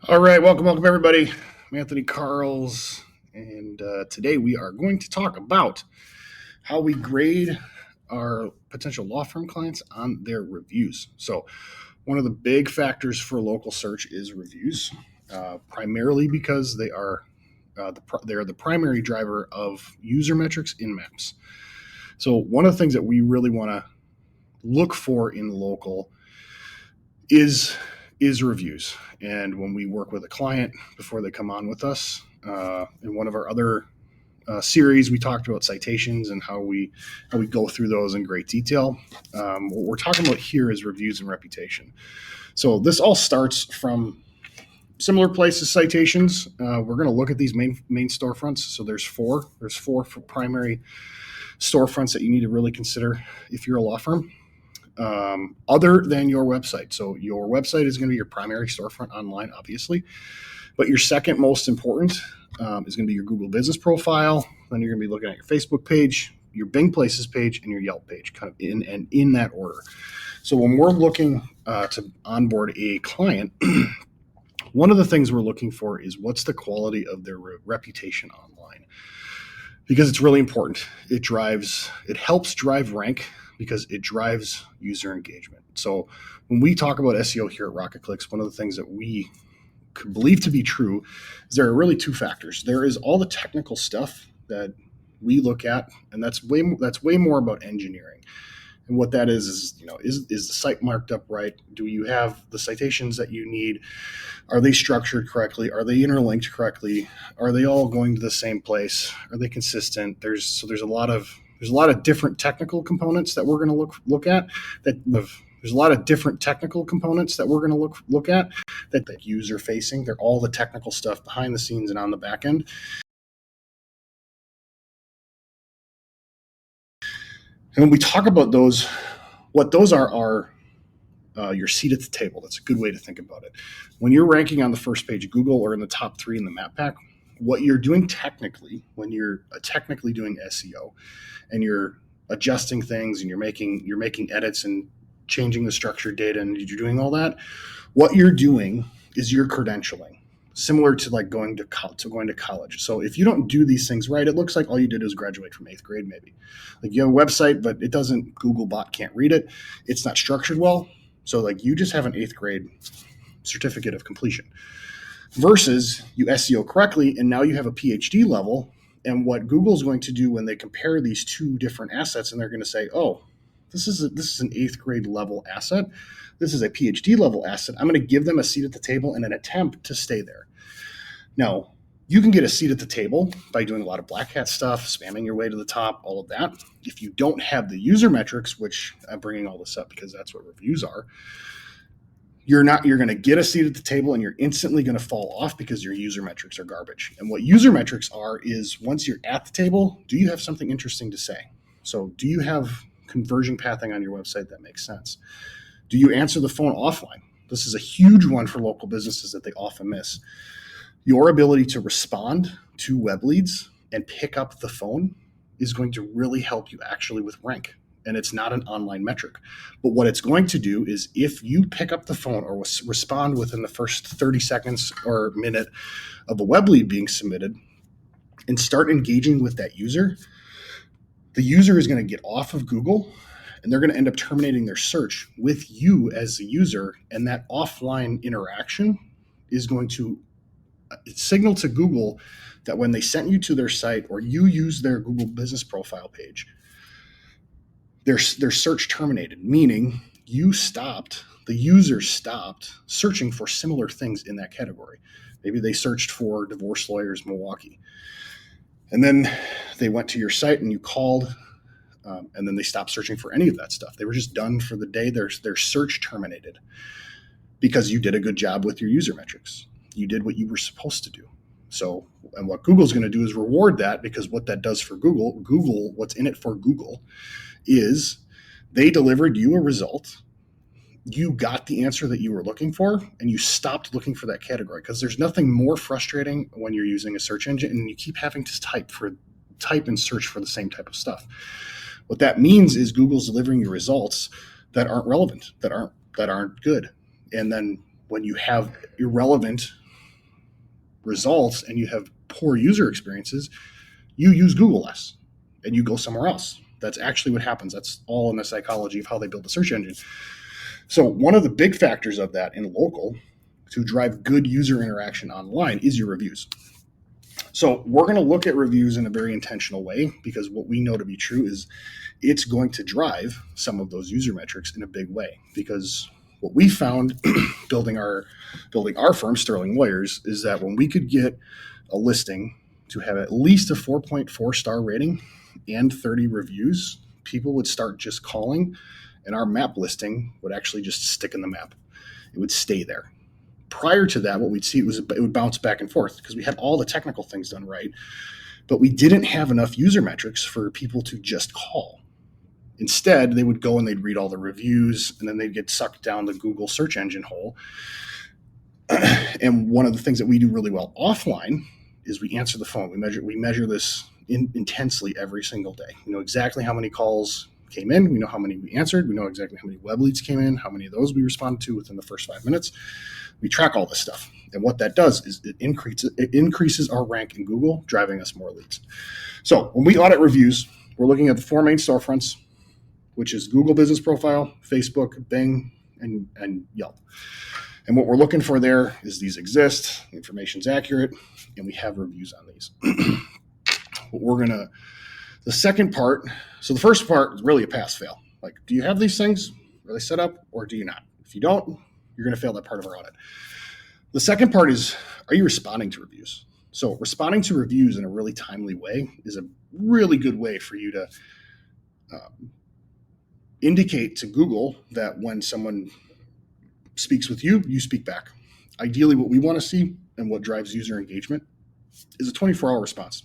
All right, welcome everybody. I'm Anthony Carls, and today we are going to talk about how we grade our potential law firm clients on their reviews. So, one of the big factors for local search is reviews, primarily because they are the primary driver of user metrics in maps. So, one of the things that we really want to look for in local is reviews. And when we work with a client before they come on with us, in one of our other series, we talked about citations and how we go through those in great detail. What we're talking about here is reviews and reputation. So this all starts from similar places, citations. We're going to look at these main storefronts. So there's four primary storefronts that you need to really consider if you're a law firm. Other than your website. So your website is going to be your primary storefront online, obviously, but your second most important is going to be your Google business profile. Then you're going to be looking at your Facebook page, your Bing Places page, and your Yelp page, kind of in that order. So when we're looking to onboard a client, one of the things we're looking for is what's the quality of their reputation online, because it's really important. It helps drive rank because it drives user engagement. So when we talk about SEO here at Rocket Clicks, one of the things that we believe to be true is there are really two factors. There is all the technical stuff that we look at, and that's way more about engineering. And what that is the site marked up right? Do you have the citations that you need? Are they structured correctly? Are they interlinked correctly? Are they all going to the same place? Are they consistent? There's a lot of different technical components that we're going to look at. There's a lot of different technical components that we're going to look at that user facing. They're all the technical stuff behind the scenes and on the back end. And when we talk about those, what those are your seat at the table. That's a good way to think about it. When you're ranking on the first page of Google or in the top 3 in the map pack, what you're doing technically, when you're technically doing SEO and you're adjusting things and you're making edits and changing the structured data and you're doing all that, what you're doing is you're credentialing, similar to like going to college. So if you don't do these things right, it looks like all you did was graduate from 8th grade, maybe. Like you have a website, but it doesn't, Googlebot can't read it. It's not structured well. So like you just have an 8th grade certificate of completion versus you SEO correctly and now you have a PhD level. And what Google's going to do when they compare these two different assets, and they're going to say, oh, this is an 8th grade level asset. This is a PhD level asset. I'm going to give them a seat at the table and an attempt to stay there. Now, you can get a seat at the table by doing a lot of black hat stuff, spamming your way to the top, all of that. If you don't have the user metrics, which I'm bringing all this up because that's what reviews are, you're going to get a seat at the table and you're instantly going to fall off because your user metrics are garbage. And what user metrics are is once you're at the table, do you have something interesting to say? So do you have conversion pathing on your website that makes sense? Do you answer the phone offline? This is a huge one for local businesses that they often miss. Your ability to respond to web leads and pick up the phone is going to really help you actually with rank. And it's not an online metric. But what it's going to do is if you pick up the phone or respond within the first 30 seconds or minute of a web lead being submitted and start engaging with that user, the user is going to get off of Google and they're going to end up terminating their search with you as the user. And that offline interaction is going to signal to Google that when they sent you to their site or you use their Google business profile page, their search terminated, meaning the user stopped searching for similar things in that category. Maybe they searched for divorce lawyers Milwaukee. And then they went to your site and you called, and then they stopped searching for any of that stuff. They were just done for the day. Their search terminated because you did a good job with your user metrics. You did what you were supposed to do. So, and what Google's going to do is reward that, because what that does for Google, what's in it for Google is they delivered you a result. You got the answer that you were looking for, and you stopped looking for that category, because there's nothing more frustrating when you're using a search engine and you keep having to type and search for the same type of stuff. What that means is Google's delivering you results that aren't relevant, that aren't good. And then when you have irrelevant results and you have poor user experiences, you use Google less and you go somewhere else. That's actually what happens. That's all in the psychology of how they build the search engine. So one of the big factors of that in local to drive good user interaction online is your reviews. So we're going to look at reviews in a very intentional way, because what we know to be true is it's going to drive some of those user metrics in a big way. Because what we found building our firm, Sterling Lawyers, is that when we could get a listing to have at least a 4.4 star rating and 30 reviews, people would start just calling, and our map listing would actually just stick in the map. It would stay there. Prior to that, what we'd see was it would bounce back and forth because we had all the technical things done right, but we didn't have enough user metrics for people to just call. Instead, they would go and they'd read all the reviews, and then they'd get sucked down the Google search engine hole. And one of the things that we do really well offline is we answer the phone. We measure this intensely every single day. We know exactly how many calls came in. We know how many we answered. We know exactly how many web leads came in, how many of those we responded to within the first 5 minutes. We track all this stuff. And what that does is it increases our rank in Google, driving us more leads. So when we audit reviews, we're looking at the 4 main storefronts, which is Google Business Profile, Facebook, Bing, and Yelp. And what we're looking for there is these exist, the information's accurate, and we have reviews on these. The second part, so the first part is really a pass-fail. Like, do you have these things? Are they set up, or do you not? If you don't, you're going to fail that part of our audit. The second part is, are you responding to reviews? So responding to reviews in a really timely way is a really good way for you to indicate to Google that when someone speaks with you, you speak back. Ideally, what we want to see and what drives user engagement is a 24-hour response.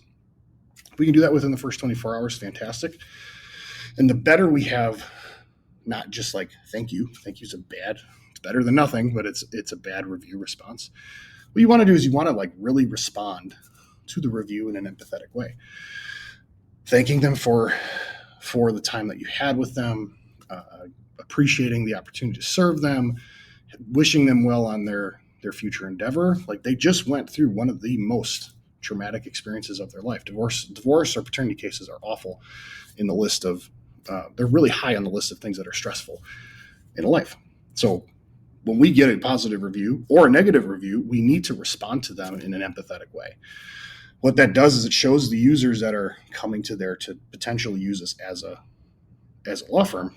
If we can do that within the first 24 hours, fantastic. And the better we have, not just like, thank you. Thank you's it's better than nothing, but it's a bad review response. What you want to do is you want to like really respond to the review in an empathetic way. Thanking them for the time that you had with them, appreciating the opportunity to serve them, wishing them well on their future endeavor. Like, they just went through one of the most traumatic experiences of their life. Divorce or paternity cases are awful in the list of, they're really high on the list of things that are stressful in a life. So when we get a positive review or a negative review, we need to respond to them in an empathetic way. What that does is it shows the users that are coming to there to potentially use us as a law firm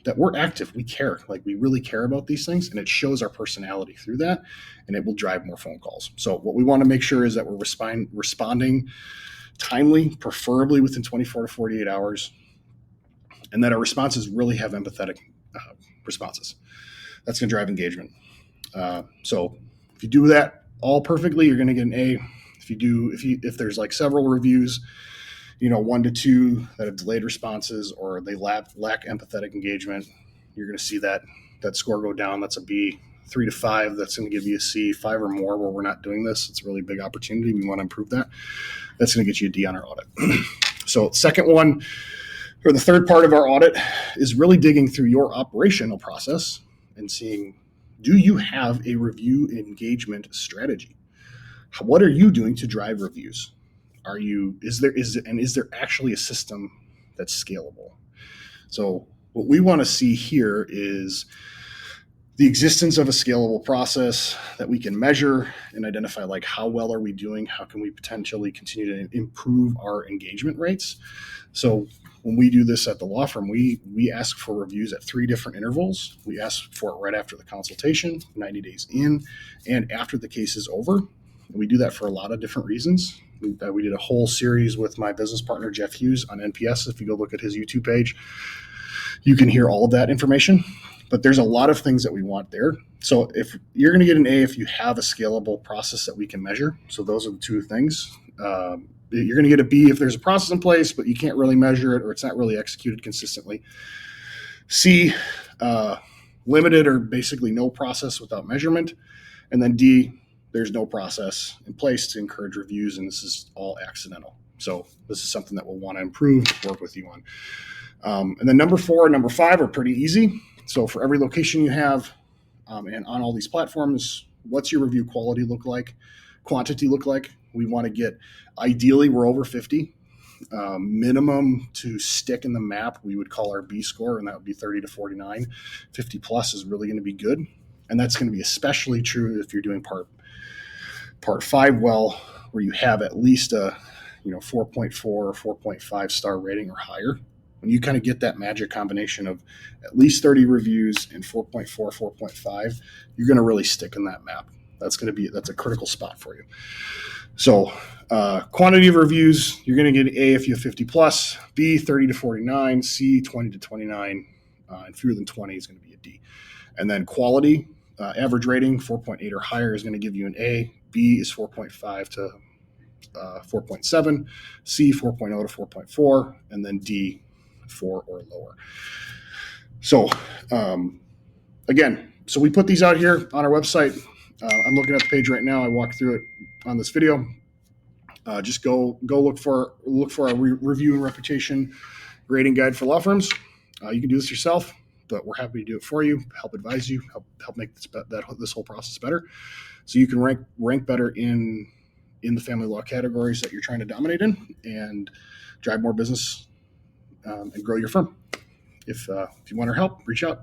that we're active, we care, like we really care about these things, and it shows our personality through that, and it will drive more phone calls. So what we want to make sure is that we're responding timely, preferably within 24 to 48 hours, and that our responses really have empathetic responses. That's going to drive engagement. So if you do that all perfectly, you're going to get an A. If there's like several reviews, 1 to 2 that have delayed responses or they lack empathetic engagement, you're going to see that score go down. That's a B. 3 to 5, that's going to give you a C. 5 or more where we're not doing this, it's a really big opportunity. We want to improve that. That's going to get you a D on our audit. So second one, or the third part of our audit, is really digging through your operational process and seeing, do you have a review engagement strategy? What are you doing to drive reviews? Is there actually a system that's scalable? So what we want to see here is the existence of a scalable process that we can measure and identify, like, how well are we doing? How can we potentially continue to improve our engagement rates? So when we do this at the law firm, we ask for reviews at 3 different intervals. We ask for it right after the consultation, 90 days in, and after the case is over. And we do that for a lot of different reasons. We did a whole series with my business partner, Jeff Hughes, on NPS. If you go look at his YouTube page, you can hear all of that information. But there's a lot of things that we want there. So if you're going to get an A if you have a scalable process that we can measure. So those are the 2 things. You're going to get a B if there's a process in place, but you can't really measure it or it's not really executed consistently. C, limited or basically no process without measurement. And then D, there's no process in place to encourage reviews, and this is all accidental. So this is something that we'll want to improve, work with you on. And then number 4 and number 5 are pretty easy. So for every location you have and on all these platforms, what's your review quality look like? quantity look like? We want to get, ideally, we're over 50. Minimum to stick in the map, we would call our B score, and that would be 30 to 49. 50 plus is really going to be good. And that's going to be especially true if you're doing part 5 well, where you have at least a 4.4 or 4.5 star rating or higher. When you kind of get that magic combination of at least 30 reviews and 4.4, 4.5, you're going to really stick in that map. That's a critical spot for you. So quantity of reviews, you're going to get A if you have 50 plus, B 30 to 49, C 20 to 29, and fewer than 20 is going to be a D. And then quality, average rating 4.8 or higher is going to give you an A. B is 4.5 to 4.7, C 4.0 to 4.4, and then D 4 or lower. So again, so we put these out here on our website. I'm looking at the page right now. I walked through it on this video. Just go look for our review and reputation grading guide for law firms. You can do this yourself, but we're happy to do it for you, help advise you, help make this whole process better, so you can rank better in the family law categories that you're trying to dominate in, and drive more business and grow your firm. If you want our help, reach out.